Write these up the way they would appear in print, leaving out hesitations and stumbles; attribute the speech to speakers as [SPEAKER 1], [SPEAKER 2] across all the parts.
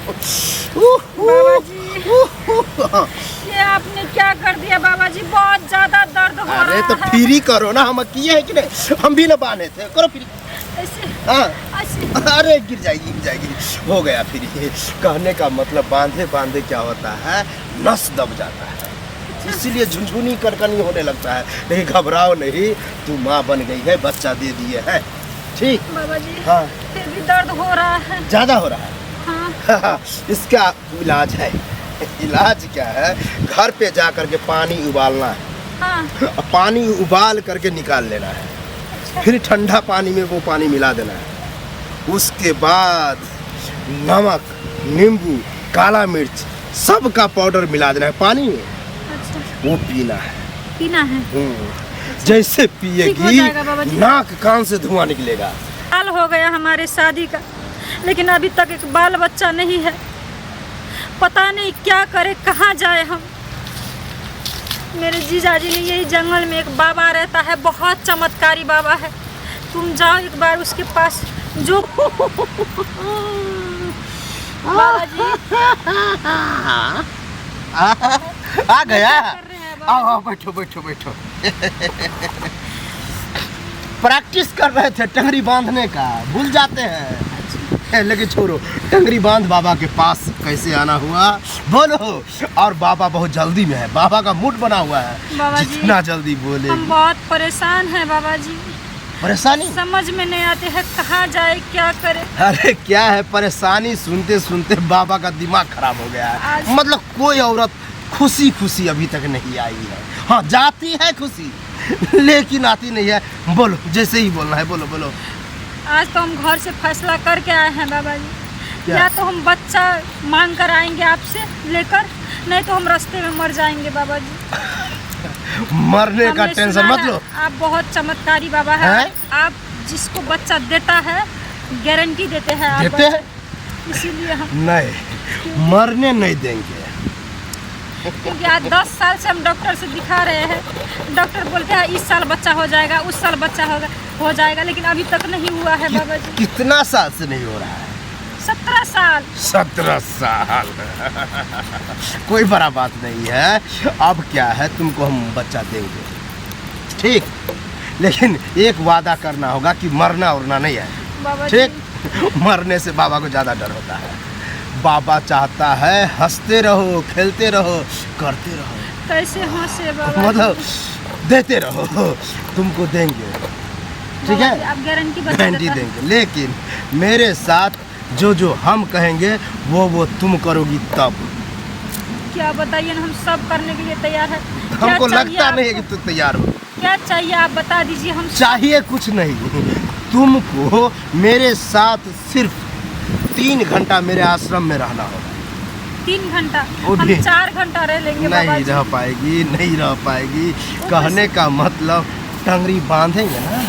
[SPEAKER 1] बाबा जी ये आपने क्या कर दिया बाबा जी, बहुत ज्यादा दर्द हो रहा है।
[SPEAKER 2] अरे तो फ्री करो ना, हम किए हैं कि नहीं, हम भी ना बांधे थे, करो फ्री।
[SPEAKER 1] ऐसे
[SPEAKER 2] हाँ
[SPEAKER 1] ऐसे
[SPEAKER 2] अरे गिर जाएगी, हो गया फ्री। कहने का मतलब बांधे बांधे क्या होता है, नस दब जाता है, इसीलिए झुनझुनी कड़कनी होने लगता है। नहीं घबराओ नहीं, तू माँ बन गई है, बच्चा दे दिए है, ठीक।
[SPEAKER 1] बाबा जी
[SPEAKER 2] हाँ
[SPEAKER 1] फिर भी दर्द हो रहा है।
[SPEAKER 2] ज्यादा हो रहा है।
[SPEAKER 1] हाँ
[SPEAKER 2] इसका इलाज है। इलाज क्या है, घर पे जा करके पानी उबालना है,
[SPEAKER 1] हाँ
[SPEAKER 2] पानी उबाल करके निकाल लेना है, फिर ठंडा पानी में वो पानी मिला देना है, उसके बाद नमक, नींबू, काला मिर्च सब का पाउडर मिला देना है पानी में,
[SPEAKER 1] अच्छा
[SPEAKER 2] वो पीना है।
[SPEAKER 1] पीना है।
[SPEAKER 2] जैसे
[SPEAKER 1] ठीक हो
[SPEAKER 2] पिएगी
[SPEAKER 1] जाएगा बाबा जी।
[SPEAKER 2] नाक कान से धुआं निकलेगा।
[SPEAKER 1] साल हो गया हमारे शादी का, लेकिन अभी तक एक बाल बच्चा नहीं है। पता नहीं क्या करे, कहाँ जाए हम। मेरे जीजाजी ने यही जंगल में एक बाबा रहता है, बहुत चमत्कारी बाबा है, तुम जाओ एक बार उसके पास। जो बाबा जी
[SPEAKER 2] आ गया,
[SPEAKER 1] कर रहे हैं बाबा
[SPEAKER 2] आओ आओ बैठो बैठो बैठो। प्रैक्टिस कर रहे थे टंगरी बांधने का, भूल जाते हैं। लेकिन छोड़ो, टंगरी बांध बाबा के पास कैसे आना हुआ बोलो। और बाबा बहुत जल्दी में है, बाबा का मूड बना हुआ है,
[SPEAKER 1] बाबा जी,
[SPEAKER 2] जितना जल्दी बोले।
[SPEAKER 1] हम बहुत परेशान हैं बाबा जी,
[SPEAKER 2] परेशानी
[SPEAKER 1] समझ में नहीं आते हैं कहाँ जाए क्या करे।
[SPEAKER 2] अरे क्या है परेशानी, सुनते सुनते बाबा का दिमाग खराब हो गया है। मतलब कोई औरत खुशी खुशी अभी तक नहीं आई है। हाँ जाती है खुशी, लेकिन आती नहीं है। बोलो जैसे ही बोलना है, बोलो बोलो।
[SPEAKER 1] आज तो हम घर से फैसला करके आए हैं बाबा जी,
[SPEAKER 2] क्या?
[SPEAKER 1] या तो हम बच्चा मांग कर आएंगे आपसे लेकर, नहीं तो हम रास्ते में मर जाएंगे बाबा जी।
[SPEAKER 2] मरने का
[SPEAKER 1] हमने
[SPEAKER 2] टेंशन
[SPEAKER 1] सुना
[SPEAKER 2] मत
[SPEAKER 1] है,
[SPEAKER 2] लो।
[SPEAKER 1] आप बहुत चमत्कारी बाबा है।
[SPEAKER 2] हैं?
[SPEAKER 1] आप जिसको बच्चा देता है गारंटी देते हैं आप
[SPEAKER 2] देते हैं?
[SPEAKER 1] बच्चा। इसीलिए हम,
[SPEAKER 2] नहीं, मरने नहीं देंगे।
[SPEAKER 1] क्योंकि आज 10 साल से हम डॉक्टर से दिखा रहे हैं, डॉक्टर बोलते हैं इस साल बच्चा हो जाएगा, उस साल बच्चा हो जाएगा, लेकिन अभी तक नहीं हुआ है बाबा जी।
[SPEAKER 2] कितना साल से नहीं हो रहा है?
[SPEAKER 1] 17 साल।
[SPEAKER 2] 17 साल। कोई बड़ा बात नहीं है। अब क्या है, तुमको हम बच्चा देंगे, ठीक, लेकिन एक वादा करना होगा कि मरना उड़ना नहीं है,
[SPEAKER 1] बाबा
[SPEAKER 2] ठीक। मरने से बाबा को ज़्यादा डर होता है। बाबा चाहता है हंसते रहो, खेलते रहो, करते रहो,
[SPEAKER 1] कैसे हंसे बाबा जी?
[SPEAKER 2] मतलब देते रहो, तुमको देंगे, ठीक
[SPEAKER 1] बाबा जी,
[SPEAKER 2] है,
[SPEAKER 1] आप गारंटी बता
[SPEAKER 2] गारंटी
[SPEAKER 1] देते हैं।
[SPEAKER 2] देंगे। लेकिन मेरे साथ जो हम कहेंगे वो तुम करोगी तब।
[SPEAKER 1] क्या बताइए ना, हम सब करने के लिए तैयार है।
[SPEAKER 2] हमको लगता नहीं है कि तुम तैयार हो।
[SPEAKER 1] क्या चाहिए आप बता दीजिए। हम
[SPEAKER 2] चाहिए कुछ नहीं, तुमको मेरे साथ सिर्फ 3 घंटा मेरे आश्रम में रहना होगा।
[SPEAKER 1] 3 घंटा,
[SPEAKER 2] वो
[SPEAKER 1] हम
[SPEAKER 2] भी
[SPEAKER 1] 4 घंटा रह लेंगे बाबा
[SPEAKER 2] नहीं
[SPEAKER 1] जी।
[SPEAKER 2] रह पाएगी, नहीं रह पाएगी। कहने का मतलब टंगरी बांधेंगे ना,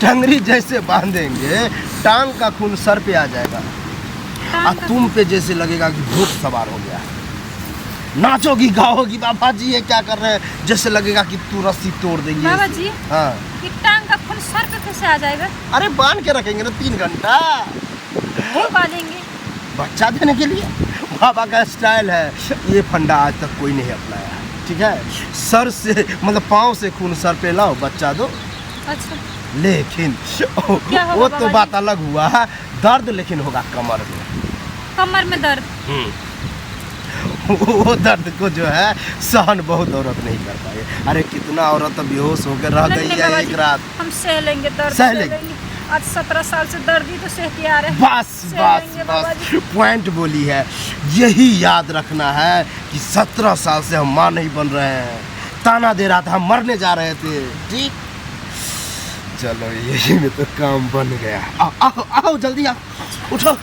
[SPEAKER 2] टंगरी जैसे बांधेंगे टांग का खून सर पे आ जाएगा,
[SPEAKER 1] टांग
[SPEAKER 2] और
[SPEAKER 1] का
[SPEAKER 2] तुम पे जैसे लगेगा कि भूत सवार हो गया। नाचोगी गाओगी, बाबा जी ये क्या कर रहे हैं, जैसे लगेगा कि तू रस्सी तोड़ देगी।
[SPEAKER 1] बाबा जी,
[SPEAKER 2] हाँ,
[SPEAKER 1] ये टांग का खून सर पे कैसे आ जाएगा?
[SPEAKER 2] अरे बांध के रखेंगे ना 3 घंटा,
[SPEAKER 1] क्यों बांधेंगे?
[SPEAKER 2] बच्चा देने के लिए। बाबा का स्टाइल है, ये फंडा आज तक कोई नहीं अपनाया, ठीक है। सर से मतलब पाँव से खून सर पे लाओ, बच्चा दो।
[SPEAKER 1] अच्छा,
[SPEAKER 2] लेकिन
[SPEAKER 1] क्या होगा
[SPEAKER 2] वो
[SPEAKER 1] बाबा
[SPEAKER 2] तो
[SPEAKER 1] जी?
[SPEAKER 2] बात अलग हुआ, दर्द लेकिन होगा कमर में।
[SPEAKER 1] कमर में दर्द?
[SPEAKER 2] वो दर्द को जो है सहन बहुत औरत नहीं कर पाए। अरे कितना औरत बेहोश होकर रह
[SPEAKER 1] नहीं,
[SPEAKER 2] गई
[SPEAKER 1] नहीं
[SPEAKER 2] है
[SPEAKER 1] बाबा
[SPEAKER 2] एक
[SPEAKER 1] जी,
[SPEAKER 2] रात।
[SPEAKER 1] हम सह लेंगे दर्द,
[SPEAKER 2] सह
[SPEAKER 1] सह
[SPEAKER 2] लेंगे।
[SPEAKER 1] लेंगे। आज 17 साल से दर्द ही तो सह के आ रहे हैं।
[SPEAKER 2] बस
[SPEAKER 1] सह
[SPEAKER 2] बस
[SPEAKER 1] लेंगे बाबा
[SPEAKER 2] बस
[SPEAKER 1] जी।
[SPEAKER 2] पॉइंट बोली है। यही याद रखना है कि 17 साल से हम माँ नहीं बन रहे हैं, ताना दे रहा था, हम मरने जा रहे थे, ठीक। चलो यही में तो काम बन गया। आओ आओ आओ जल्दी आओ, उठो।